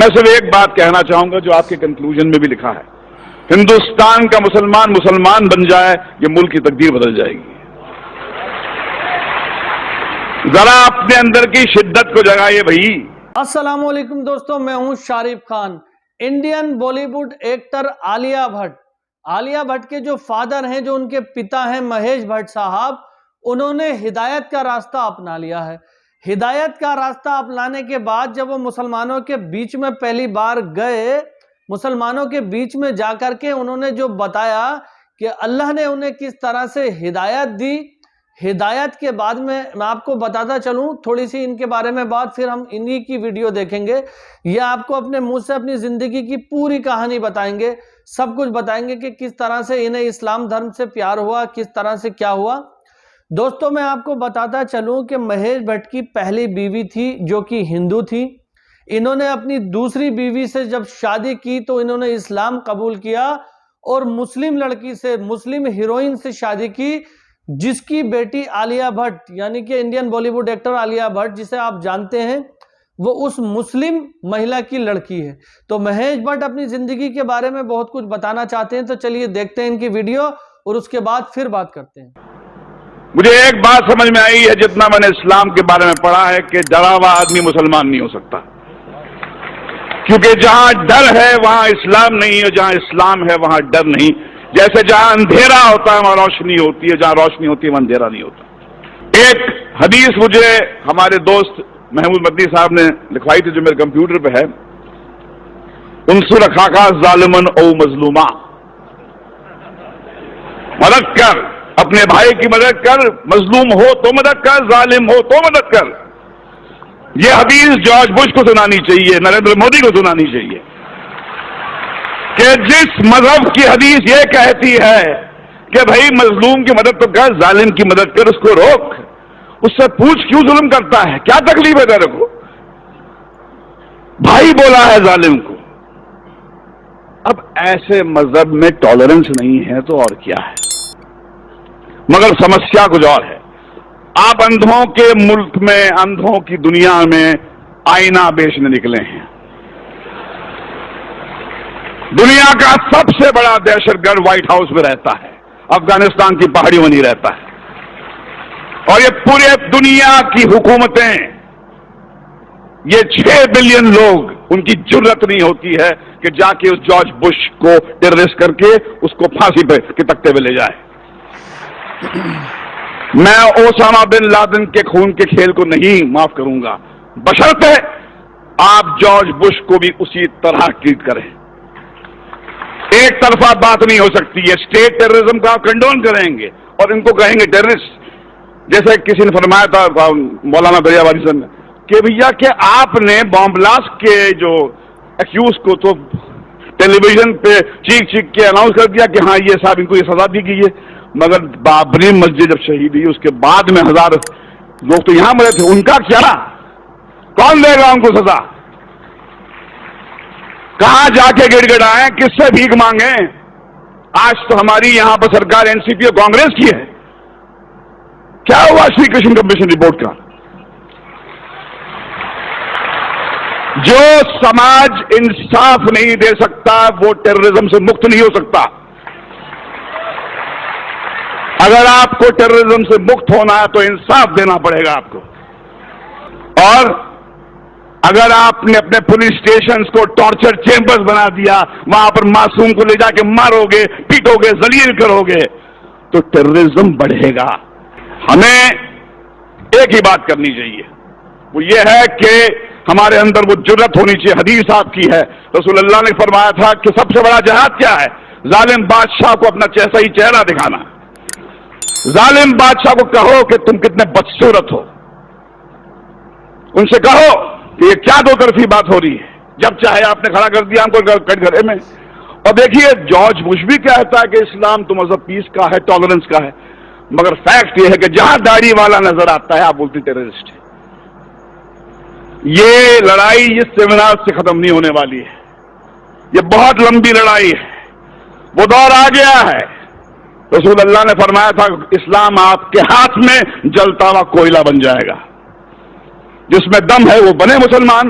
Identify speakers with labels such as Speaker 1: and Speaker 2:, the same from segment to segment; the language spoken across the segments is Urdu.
Speaker 1: میں صرف ایک بات کہنا چاہوں گا جو آپ کے کنکلوژن میں بھی لکھا ہے، ہندوستان کا مسلمان بن جائے یہ ملک کی تقدیر بدل جائے گی۔ ذرا اپنے اندر کی شدت کو جگائیے بھائی۔
Speaker 2: السلام علیکم دوستوں، میں ہوں Sharif Khan. Indian Bollywood actor Alia Bhatt کے جو فادر ہیں، جو ان کے پتا ہیں مہیش بھٹ صاحب، انہوں نے ہدایت کا راستہ اپنا لیا ہے۔ ہدایت کا راستہ اپنانے کے بعد جب وہ مسلمانوں کے بیچ میں پہلی بار گئے، مسلمانوں کے بیچ میں جا کر کے انہوں نے جو بتایا کہ اللہ نے انہیں کس طرح سے ہدایت دی، ہدایت کے بعد میں آپ کو بتاتا چلوں تھوڑی سی ان کے بارے میں بات، پھر ہم انہی کی ویڈیو دیکھیں گے۔ یہ آپ کو اپنے منہ سے اپنی زندگی کی پوری کہانی بتائیں گے، سب کچھ بتائیں گے کہ کس طرح سے انہیں اسلام دھرم سے پیار ہوا، کس طرح سے کیا ہوا۔ دوستوں میں آپ کو بتاتا چلوں کہ مہیش بھٹ کی پہلی بیوی تھی جو کہ ہندو تھی۔ انہوں نے اپنی دوسری بیوی سے جب شادی کی تو انہوں نے اسلام قبول کیا اور مسلم لڑکی سے، مسلم ہیروئن سے شادی کی، جس کی بیٹی عالیہ بھٹ، یعنی کہ Indian Bollywood actor Alia Bhatt جسے آپ جانتے ہیں، وہ اس مسلم مہیلا کی لڑکی ہے۔ تو مہیش بھٹ اپنی زندگی کے بارے میں بہت کچھ بتانا چاہتے ہیں، تو چلیے دیکھتے ہیں ان کی ویڈیو اور اس کے بعد پھر بات کرتے ہیں۔
Speaker 1: مجھے ایک بات سمجھ میں آئی ہے جتنا میں نے اسلام کے بارے میں پڑھا ہے کہ ڈرا ہوا آدمی مسلمان نہیں ہو سکتا، کیونکہ جہاں ڈر ہے وہاں اسلام نہیں، اور جہاں اسلام ہے وہاں ڈر نہیں۔ جیسے جہاں اندھیرا ہوتا ہے وہاں روشنی ہوتی ہے، جہاں روشنی ہوتی ہے وہاں اندھیرا نہیں ہوتا۔ ایک حدیث مجھے ہمارے دوست محمود مدنی صاحب نے لکھوائی تھی جو میرے کمپیوٹر پہ ہے، انصر اخاک ظالما او مظلوما، مدد کر، اپنے بھائی کی مدد کر، مظلوم ہو تو مدد کر، ظالم ہو تو مدد کر۔ یہ حدیث جارج بش کو سنانی چاہیے، نریندر مودی کو سنانی چاہیے کہ جس مذہب کی حدیث یہ کہتی ہے کہ بھائی مظلوم کی مدد تو کر، ظالم کی مدد کر، اس کو روک، اس سے پوچھ کیوں ظلم کرتا ہے، کیا تکلیف ہے تیرے کو، بھائی بولا ہے ظالم کو۔ اب ایسے مذہب میں ٹالرنس نہیں ہے تو اور کیا ہے، مگر سمسیا کچھ اور ہے۔ آپ اندھوں کے ملک میں، اندھوں کی دنیا میں آئینہ بیچنے نکلے ہیں۔ دنیا کا سب سے بڑا دہشت گرد وائٹ ہاؤس میں رہتا ہے، افغانستان کی پہاڑیوں میں نہیں رہتا ہے، اور یہ پورے دنیا کی حکومتیں، یہ 6 بلین لوگ، ان کی جرت نہیں ہوتی ہے کہ جا کے اس جارج بش کو ٹیررسٹ کر کے اس کو پھانسی پہ کے تختے پہ لے جائے۔ میں اوسامہ بن لادن کے خون کے کھیل کو نہیں معاف کروں گا، بشرطے آپ جارج بش کو بھی اسی طرح ٹریٹ کریں۔ ایک طرفہ بات نہیں ہو سکتی ہے، اسٹیٹ ٹیررزم کا آپ کنڈون کریں گے اور ان کو کہیں گے ٹیررسٹ۔ جیسے کسی نے فرمایا تھا مولانا دریا والی صاحب نے کہ بھیا کہ آپ نے بام بلاسٹ کے جو ایکیوز کو تو ٹیلی ویژن پہ چیخ کے اناؤنس کر دیا کہ ہاں یہ صاحب ان کو یہ سزا دی گئی ہے، مگر بابری مسجد جب شہید ہوئی اس کے بعد میں 1000 لوگ تو یہاں مرے تھے، ان کا کیا، کون دے گا ان کو سزا؟ کہاں جا کے گڑ گڑائیں، کس سے بھیک مانگیں؟ آج تو ہماری یہاں پر سرکار این سی پی اور کانگریس کی ہے۔ کیا ہوا شری کرشن کمیشن رپورٹ کا؟ جو سماج انصاف نہیں دے سکتا وہ ٹیررزم سے مکت نہیں ہو سکتا۔ اگر آپ کو ٹیررزم سے مکت ہونا ہے تو انصاف دینا پڑے گا آپ کو، اور اگر آپ نے اپنے پولیس اسٹیشنز کو ٹارچر چیمبرز بنا دیا، وہاں پر معصوم کو لے جا کے مارو گے، پیٹو گے، ذلیل کرو گے، تو ٹیررزم بڑھے گا۔ ہمیں ایک ہی بات کرنی چاہیے، وہ یہ ہے کہ ہمارے اندر وہ جرت ہونی چاہیے۔ حدیث آپ کی ہے، رسول اللہ نے فرمایا تھا کہ سب سے بڑا جہاد کیا ہے؟ ظالم بادشاہ کو اپنا صحیح چہرہ دکھانا۔ ظالم بادشاہ کو کہو کہ تم کتنے بدصورت ہو، ان سے کہو کہ یہ کیا دو طرفی بات ہو رہی ہے، جب چاہے آپ نے کھڑا کر دیا ہم کو کٹ گھرے میں۔ اور دیکھیے جارج بش بھی کہتا ہے کہ اسلام تو مذہب پیس کا ہے، ٹالرنس کا ہے، مگر فیکٹ یہ ہے کہ جہاں داڑھی والا نظر آتا ہے آپ بولتے ٹیررسٹ ہے۔ یہ لڑائی اس سیمینار سے ختم نہیں ہونے والی ہے، یہ بہت لمبی لڑائی ہے، وہ دور آ گیا ہے۔ رسول اللہ نے فرمایا تھا اسلام آپ کے ہاتھ میں جلتا ہوا کوئلہ بن جائے گا، جس میں دم ہے وہ بنے مسلمان،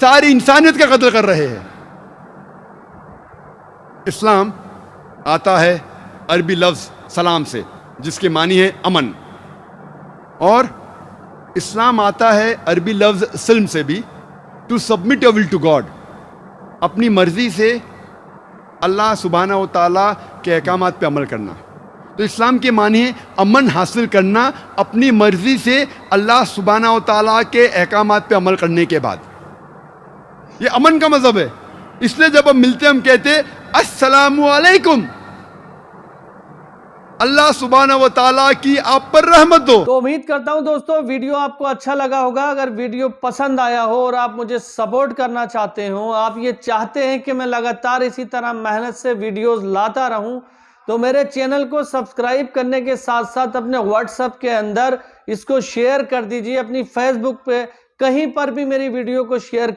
Speaker 3: ساری انسانیت کا قتل کر رہے ہیں. اسلام آتا ہے عربی لفظ سلام سے جس کے معنی ہے امن, اور اسلام آتا ہے عربی لفظ سلم سے بھی, to submit your will to God, اپنی مرضی سے اللہ سبحانہ و تعالیٰ کے احکامات پہ عمل کرنا. تو اسلام کے معنی ہے امن حاصل کرنا اپنی مرضی سے اللہ سبحانہ و تعالیٰ کے احکامات پہ عمل کرنے کے بعد. یہ امن کا مذہب ہے. اس لیے جب ہم ملتے ہیں ہم کہتے ہیں السلام علیکم, اللہ سبحانہ و تعالیٰ کی آپ پر رحمت ہو.
Speaker 2: تو امید کرتا ہوں دوستو ویڈیو آپ کو اچھا لگا ہوگا. اگر ویڈیو پسند آیا ہو اور آپ مجھے سپورٹ کرنا چاہتے ہو, آپ یہ چاہتے ہیں کہ میں لگاتار اسی طرح محنت سے ویڈیوز لاتا رہوں, تو میرے چینل کو سبسکرائب کرنے کے ساتھ ساتھ اپنے واٹس ایپ کے اندر اس کو شیئر کر دیجئے, اپنی فیس بک پہ کہیں پر بھی میری ویڈیو کو شیئر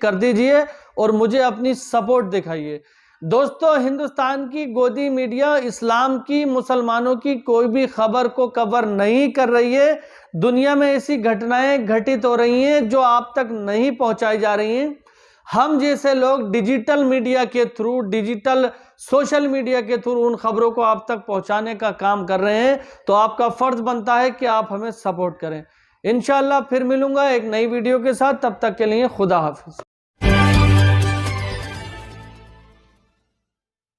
Speaker 2: کر دیجئے اور مجھے اپنی سپورٹ دکھائیے. دوستو, ہندوستان کی گودی میڈیا اسلام کی, مسلمانوں کی کوئی بھی خبر کو کور نہیں کر رہی ہے. دنیا میں ایسی گھٹنائیں گھٹت ہو رہی ہیں جو آپ تک نہیں پہنچائی جا رہی ہیں. ہم جیسے لوگ ڈیجیٹل میڈیا کے تھرو, ڈیجیٹل سوشل میڈیا کے تھرو ان خبروں کو آپ تک پہنچانے کا کام کر رہے ہیں, تو آپ کا فرض بنتا ہے کہ آپ ہمیں سپورٹ کریں. انشاءاللہ پھر ملوں گا ایک نئی ویڈیو کے ساتھ, تب تک کے لیے خدا حافظ.